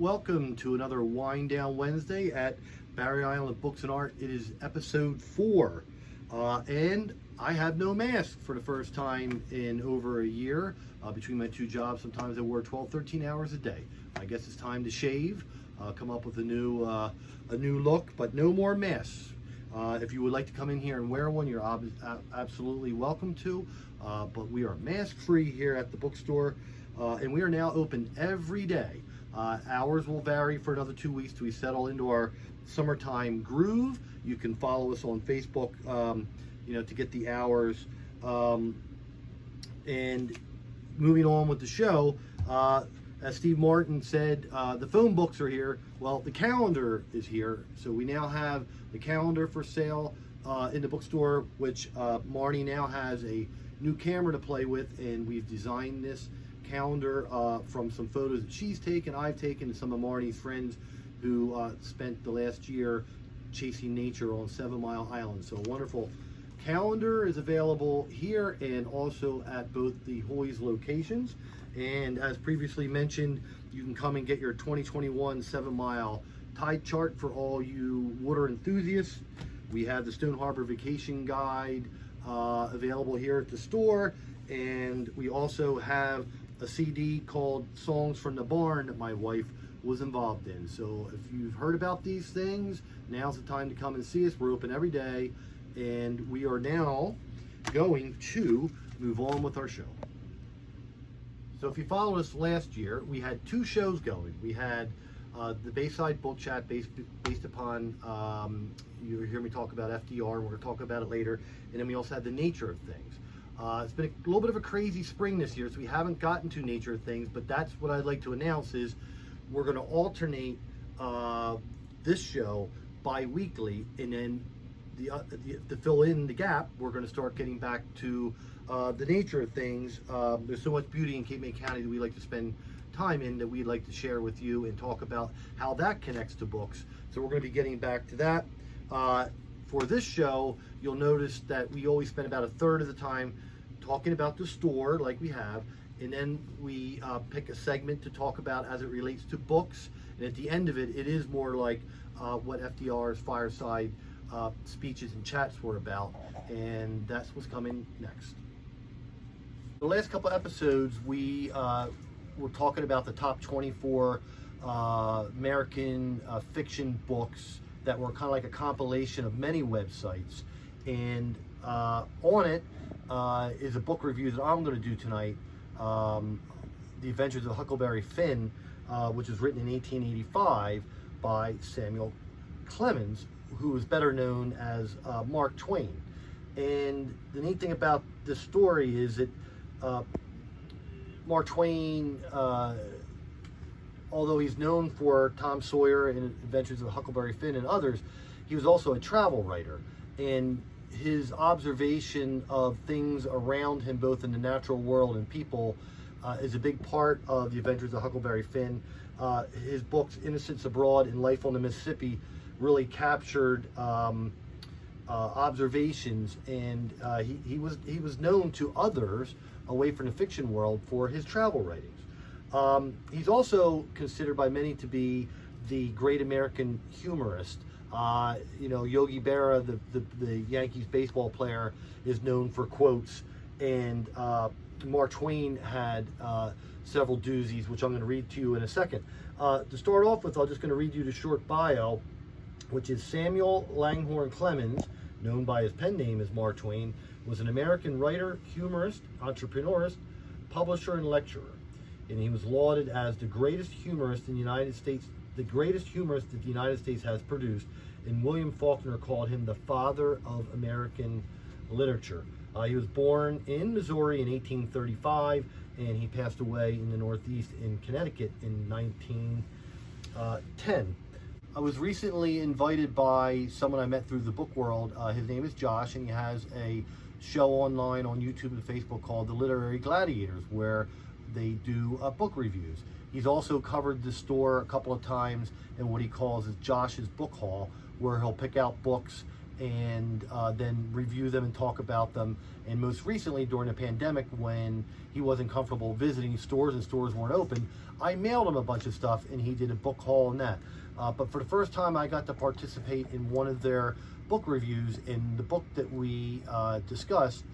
welcome to another Wind Down Wednesday at Barry Island Books and Art. It is episode 4, and I have no mask for the first time in over a year. Between my two jobs, sometimes I work 12, 13 hours a day. I guess it's time to shave, come up with a new look, but no more masks. If you would like to come in here and wear one, you're absolutely welcome to, but we are mask-free here at the bookstore, and we are now open every day. Hours will vary for another 2 weeks till we settle into our summertime groove. You can follow us on Facebook, to get the hours. And moving on with the show, as Steve Martin said, the phone books are here. Well, the calendar is here. So we now have the calendar for sale in the bookstore, which Marnie now has a new camera to play with, and we've designed this calendar from some photos that she's taken, I've taken, and some of Marnie's friends who spent the last year chasing nature on 7 Mile Island. So a wonderful calendar is available here and also at both the Hoy's locations. And as previously mentioned, you can come and get your 2021 7 Mile tide chart for all you water enthusiasts. We have the Stone Harbor Vacation Guide available here at the store, and we also have a CD called Songs from the Barn that my wife was involved in. So if you've heard about these things, now's the time to come and see us. We're open every day, and we are now going to move on with our show. So if you followed us last year, we had 2 shows going. We had the Bayside Book Chat based upon, you hear me talk about FDR, and we're going to talk about it later. And then we also had the nature of things. It's been a little bit of a crazy spring this year, so we haven't gotten to nature of things, but that's what I'd like to announce is we're going to alternate this show bi-weekly, and then to fill in the gap, we're going to start getting back to the nature of things. There's so much beauty in Cape May County that we like to spend time in, that we'd like to share with you and talk about how that connects to books. So we're going to be getting back to that. For this show, you'll notice that we always spend about a third of the time talking about the store like we have, and then we pick a segment to talk about as it relates to books, and at the end of it, it is more like what FDR's fireside speeches and chats were about, and that's what's coming next. The last couple episodes, we were talking about the top 24 American fiction books that were kind of like a compilation of many websites, and on it is a book review that I'm going to do tonight, The Adventures of Huckleberry Finn, which was written in 1885 by Samuel Clemens, who was better known as Mark Twain. And the neat thing about this story is that Mark Twain, although he's known for Tom Sawyer and Adventures of Huckleberry Finn and others, he was also a travel writer, and his observation of things around him, both in the natural world and people, is a big part of the Adventures of Huckleberry Finn. His books, Innocents Abroad and Life on the Mississippi, really captured observations, and he was known to others away from the fiction world for his travel writings. He's also considered by many to be the great American humorist. Yogi Berra, the Yankees baseball player, is known for quotes, and Mark Twain had several doozies, which I'm going to read to you in a second. To start off with, I'm just going to read you the short bio, which is Samuel Langhorne Clemens, known by his pen name as Mark Twain, was an American writer, humorist, entrepreneurist, publisher, and lecturer. And he was lauded as the greatest humorist in the United States, the greatest humorist that the United States has produced, and William Faulkner called him the father of American literature. He was born in Missouri in 1835, and he passed away in the Northeast in Connecticut in 1910. I was recently invited by someone I met through the book world. His name is Josh, and he has a show online on YouTube and Facebook called The Literary Gladiators, where they do book reviews. He's also covered the store a couple of times in what he calls his Josh's Book Haul, where he'll pick out books and then review them and talk about them. And most recently, during the pandemic, when he wasn't comfortable visiting stores and stores weren't open, I mailed him a bunch of stuff, and he did a book haul on that. But for the first time, I got to participate in one of their book reviews, and the book that we discussed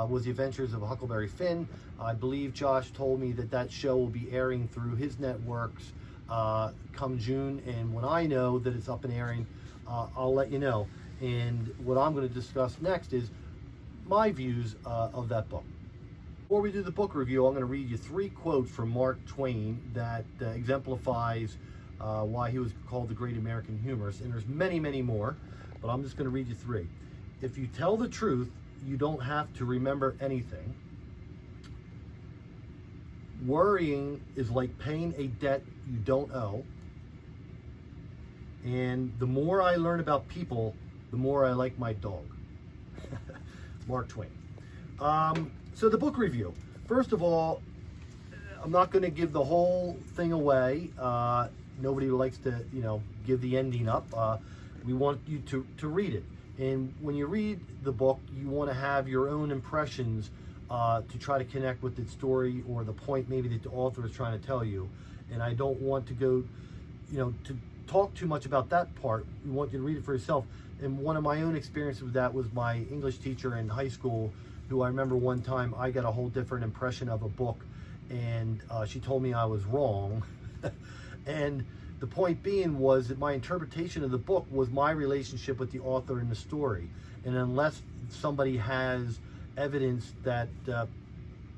was The Adventures of Huckleberry Finn. I believe Josh told me that that show will be airing through his networks come June, and when I know that it's up and airing, I'll let you know. And what I'm going to discuss next is my views of that book. Before we do the book review, I'm going to read you 3 quotes from Mark Twain that exemplifies why he was called the great American humorist. And there's many, many more, but I'm just going to read you 3. If you tell the truth, you don't have to remember anything. Worrying is like paying a debt you don't owe. And the more I learn about people, the more I like my dog. Mark Twain. So the book review. First of all, I'm not going to give the whole thing away. Nobody likes to, give the ending up. We want you to read it. And when you read the book, you want to have your own impressions to try to connect with the story or the point maybe that the author is trying to tell you. And I don't want to go, to talk too much about that part. We want you to read it for yourself. And one of my own experiences with that was my English teacher in high school, who I remember one time I got a whole different impression of a book, and she told me I was wrong. And the point being was that my interpretation of the book was my relationship with the author in the story. And unless somebody has evidence that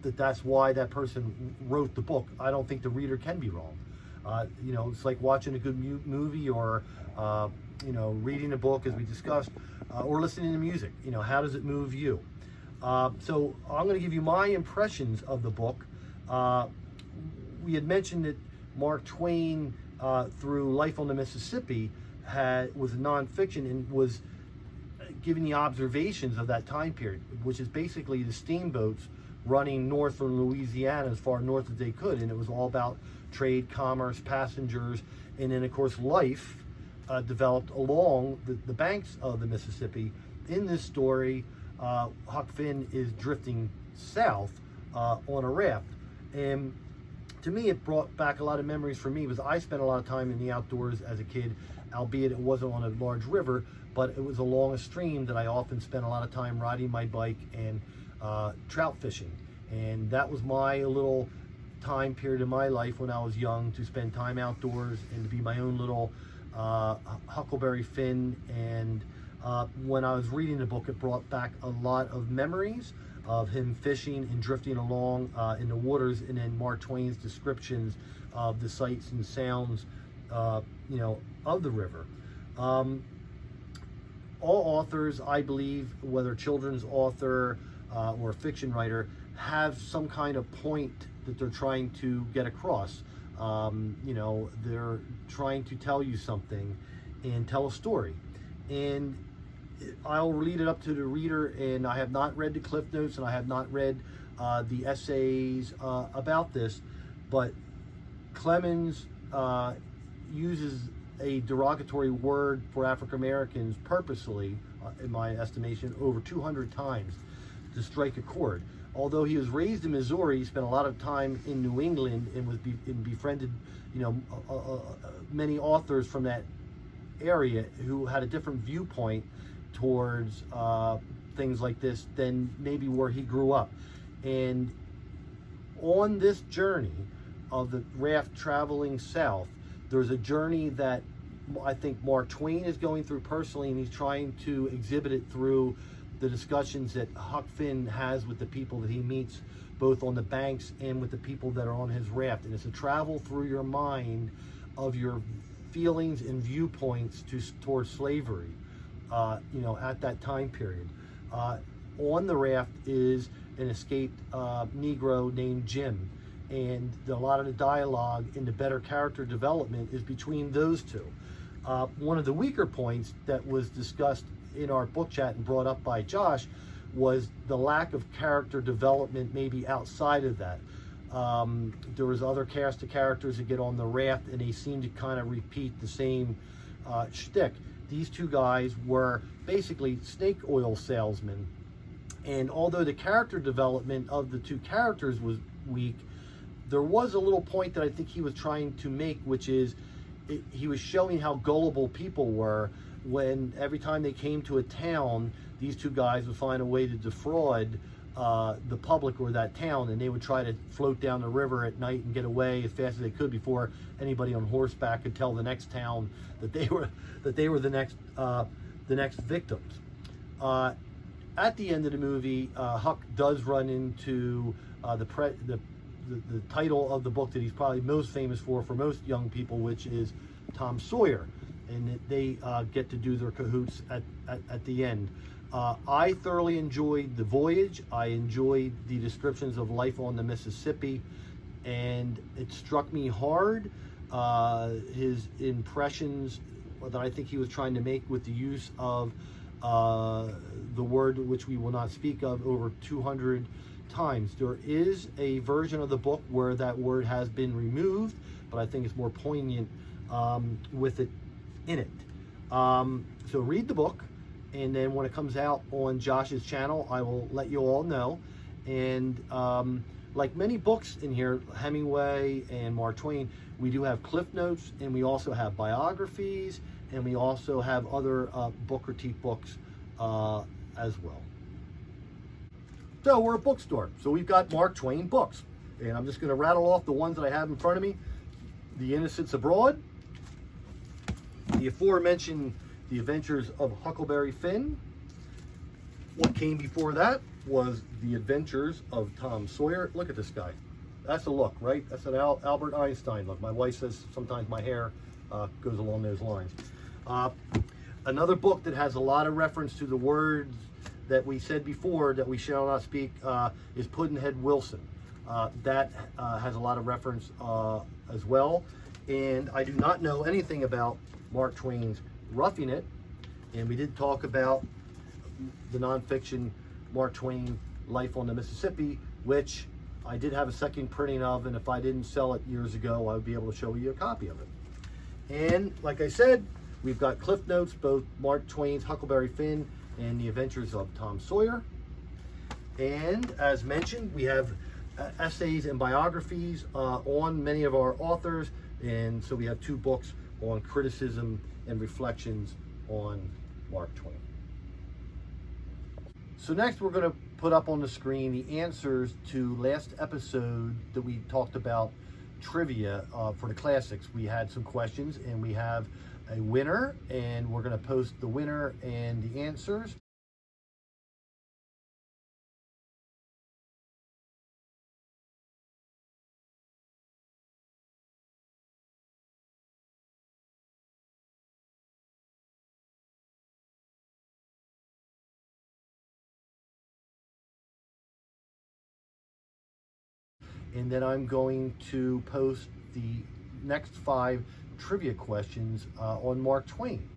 that's why that person wrote the book, I don't think the reader can be wrong. It's like watching a good movie or, reading a book, as we discussed, or listening to music. How does it move you? So I'm going to give you my impressions of the book. We had mentioned that Mark Twain, through Life on the Mississippi, was nonfiction and was giving the observations of that time period, which is basically the steamboats running north from Louisiana as far north as they could. And it was all about trade, commerce, passengers, and then, of course, life developed along the banks of the Mississippi. In this story, Huck Finn is drifting south on a raft. And to me, it brought back a lot of memories for me, because I spent a lot of time in the outdoors as a kid, albeit it wasn't on a large river, but it was along a stream that I often spent a lot of time riding my bike and trout fishing. And that was my little time period in my life when I was young, to spend time outdoors and to be my own little Huckleberry Finn. And when I was reading the book, it brought back a lot of memories of him fishing and drifting along in the waters, and then Mark Twain's descriptions of the sights and sounds, of the river. All authors, I believe, whether children's author or fiction writer, have some kind of point that they're trying to get across. They're trying to tell you something and tell a story. And I'll lead it up to the reader, and I have not read the Cliff Notes, and I have not read the essays about this, but Clemens uses a derogatory word for African Americans purposely, in my estimation, over 200 times to strike a chord. Although he was raised in Missouri, he spent a lot of time in New England and was befriended, many authors from that area who had a different viewpoint towards things like this than maybe where he grew up. And on this journey of the raft traveling south, there's a journey that I think Mark Twain is going through personally, and he's trying to exhibit it through the discussions that Huck Finn has with the people that he meets, both on the banks and with the people that are on his raft. And it's a travel through your mind of your feelings and viewpoints towards slavery, at that time period. On the raft is an escaped Negro named Jim, and a lot of the dialogue and the better character development is between those two. One of the weaker points that was discussed in our book chat and brought up by Josh was the lack of character development maybe outside of that. There was other cast of characters that get on the raft, and they seem to kind of repeat the same shtick. these two guys were basically snake oil salesmen. And although the character development of the two characters was weak, there was a little point that I think he was trying to make, which is he was showing how gullible people were when every time they came to a town, these two guys would find a way to defraud the public or that town, and they would try to float down the river at night and get away as fast as they could before anybody on horseback could tell the next town that they were the next victims. At the end of the movie, Huck does run into the title of the book that he's probably most famous for most young people, which is Tom Sawyer, and they get to do their cahoots at the end. I thoroughly enjoyed the voyage. I enjoyed the descriptions of life on the Mississippi, and it struck me hard, his impressions that I think he was trying to make with the use of the word which we will not speak of over 200 times. There is a version of the book where that word has been removed, but I think it's more poignant with it in it. So read the book, and then when it comes out on Josh's channel, I will let you all know. And like many books in here, Hemingway and Mark Twain, we do have cliff notes, and we also have biographies, and we also have other book critique books as well. So we're a bookstore, so we've got Mark Twain books, and I'm just going to rattle off the ones that I have in front of me. The Innocents Abroad, the aforementioned The Adventures of Huckleberry Finn. What came before that was The Adventures of Tom Sawyer. Look at this guy. That's a look, right? That's an Albert Einstein look. My wife says sometimes my hair goes along those lines. Another book that has a lot of reference to the words that we said before that we shall not speak is Pudd'nhead Wilson. That has a lot of reference as well. And I do not know anything about Mark Twain's Roughing It. And we did talk about the nonfiction Mark Twain Life on the Mississippi, which I did have a second printing of, and if I didn't sell it years ago, I would be able to show you a copy of it. And like I said, we've got cliff notes, both Mark Twain's Huckleberry Finn and The Adventures of Tom Sawyer. And as mentioned, we have essays and biographies on many of our authors, and so we have two books on criticism and reflections on Mark Twain. So next we're going to put up on the screen the answers to last episode that we talked about trivia for the classics. We had some questions, and we have a winner, and we're going to post the winner and the answers. And then I'm going to post the next 5 trivia questions on Mark Twain.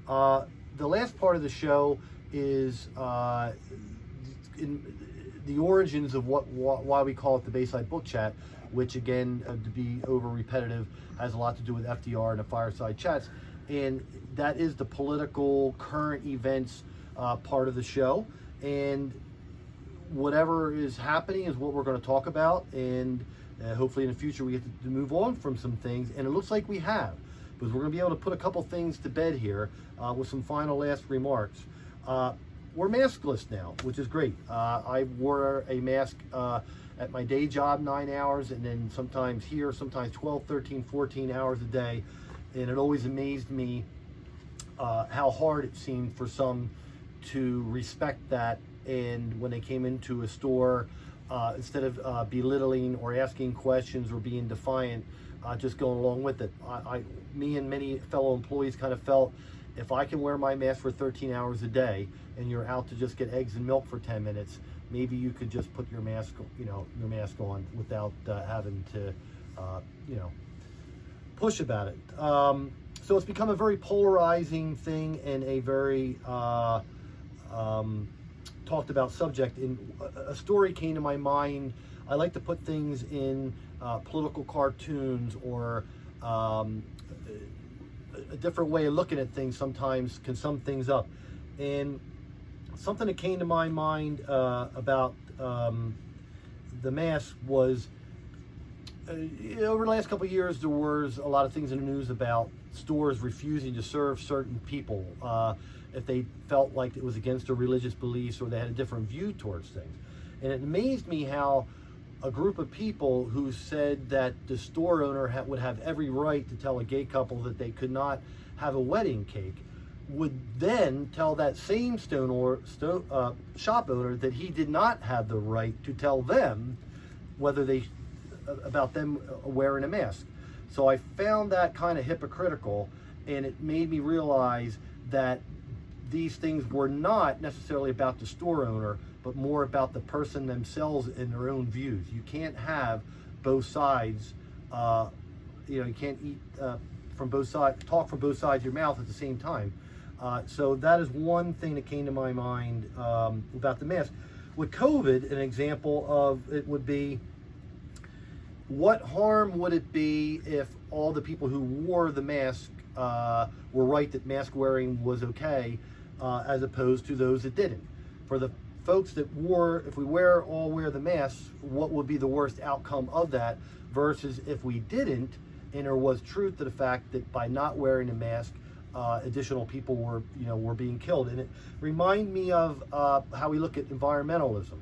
The last part of the show is in the origins of why we call it the Bayside Book Chat, which again, to be over repetitive, has a lot to do with FDR and the fireside chats, and that is the political current events part of the show. And whatever is happening is what we're going to talk about, and hopefully in the future we get to move on from some things, and it looks like we have, because we're going to be able to put a couple things to bed here with some final last remarks. We're maskless now, which is great. I wore a mask at my day job 9 hours, and then sometimes here, sometimes 12, 13, 14 hours a day. And it always amazed me how hard it seemed for some to respect that. And when they came into a store, instead of belittling or asking questions or being defiant, just going along with it. Me and many fellow employees kind of felt, if I can wear my mask for 13 hours a day and you're out to just get eggs and milk for 10 minutes, maybe you could just put your mask, your mask on without having to, push about it. So it's become a very polarizing thing and a very talked about subject. And a story came to my mind. I like to put things in political cartoons, or a different way of looking at things sometimes can sum things up. And something that came to my mind about the mask was, over the last couple of years, there was a lot of things in the news about stores refusing to serve certain people if they felt like it was against their religious beliefs or they had a different view towards things. And it amazed me how a group of people who said that the store owner would have every right to tell a gay couple that they could not have a wedding cake would then tell that same shop owner that he did not have the right to tell them whether they about them wearing a mask. So I found that kind of hypocritical, and it made me realize that these things were not necessarily about the store owner, but more about the person themselves and their own views. You can't have both sides. You can't eat from both sides, talk from both sides of your mouth at the same time. So that is one thing that came to my mind about the mask. With COVID, an example of it would be, what harm would it be if all the people who wore the mask were right that mask wearing was okay, as opposed to those that didn't? For the folks that if we all wear the masks, what would be the worst outcome of that versus if we didn't, and there was truth to the fact that by not wearing a mask, additional people were being killed. And it reminded me of how we look at environmentalism.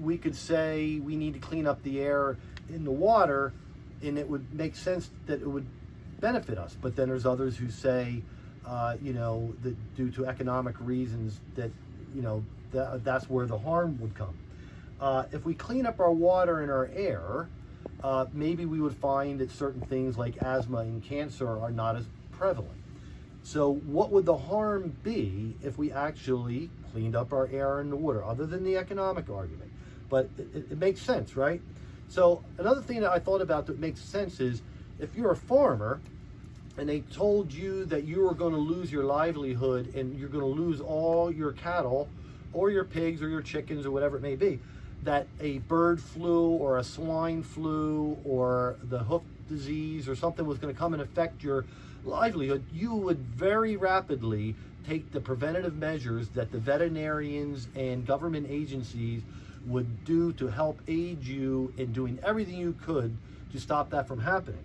We could say we need to clean up the air in the water, and it would make sense that it would benefit us. But then there's others who say, that due to economic reasons that, that's where the harm would come. If we clean up our water and our air, maybe we would find that certain things like asthma and cancer are not as prevalent. So what would the harm be if we actually cleaned up our air and the water, other than the economic argument? But it makes sense, right? So another thing that I thought about that makes sense is, if you're a farmer and they told you that you were going to lose your livelihood and you're going to lose all your cattle or your pigs or your chickens or whatever it may be, that a bird flu or a swine flu or the hoof disease or something was going to come and affect your livelihood, you would very rapidly take the preventative measures that the veterinarians and government agencies would do to help aid you in doing everything you could to stop that from happening.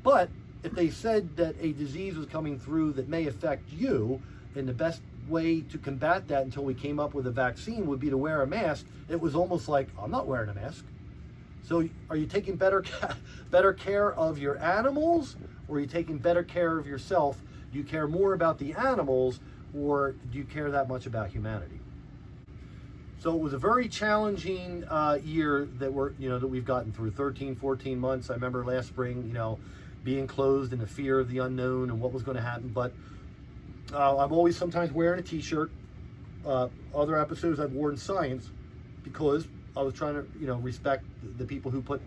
But if they said that a disease was coming through that may affect you, and the best way to combat that until we came up with a vaccine would be to wear a mask, it was almost like, I'm not wearing a mask. So are you taking better care of your animals, or are you taking better care of yourself? Do you care more about the animals, or do you care that much about humanity? So it was a very challenging year that we've gotten through, 13, 14 months. I remember last spring, being closed and the fear of the unknown and what was going to happen. But I'm always sometimes wearing a t-shirt. Other episodes I've worn science, because I was trying to, respect the people who put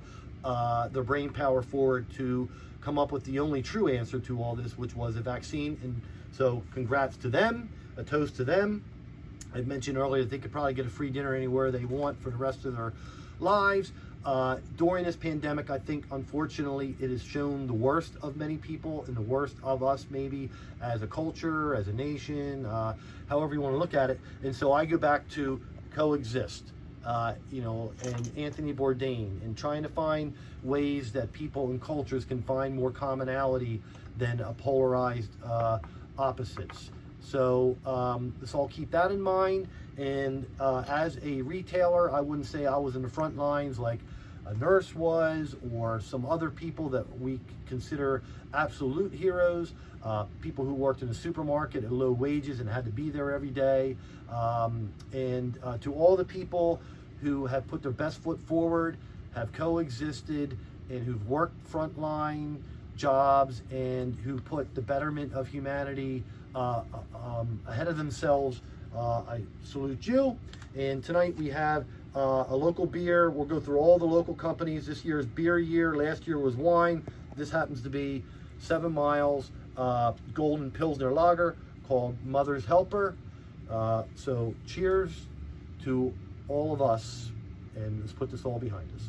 their brain power forward to come up with the only true answer to all this, which was a vaccine. And so congrats to them, a toast to them. I mentioned earlier that they could probably get a free dinner anywhere they want for the rest of their lives. During this pandemic, I think, unfortunately, it has shown the worst of many people and the worst of us, maybe as a culture, as a nation, however you want to look at it. And so I go back to coexist, and Anthony Bourdain, and trying to find ways that people and cultures can find more commonality than a polarized opposites. So let's all keep that in mind. And as a retailer, I wouldn't say I was in the front lines like a nurse was, or some other people that we consider absolute heroes, people who worked in a supermarket at low wages and had to be there every day. And to all the people who have put their best foot forward, have coexisted, and who've worked frontline jobs, and who put the betterment of humanity ahead of themselves, I salute you. And tonight we have a local beer. We'll go through all the local companies. This year is beer year. Last year was wine. This happens to be 7 miles, golden Pilsner lager called Mother's Helper. So cheers to all of us, and let's put this all behind us.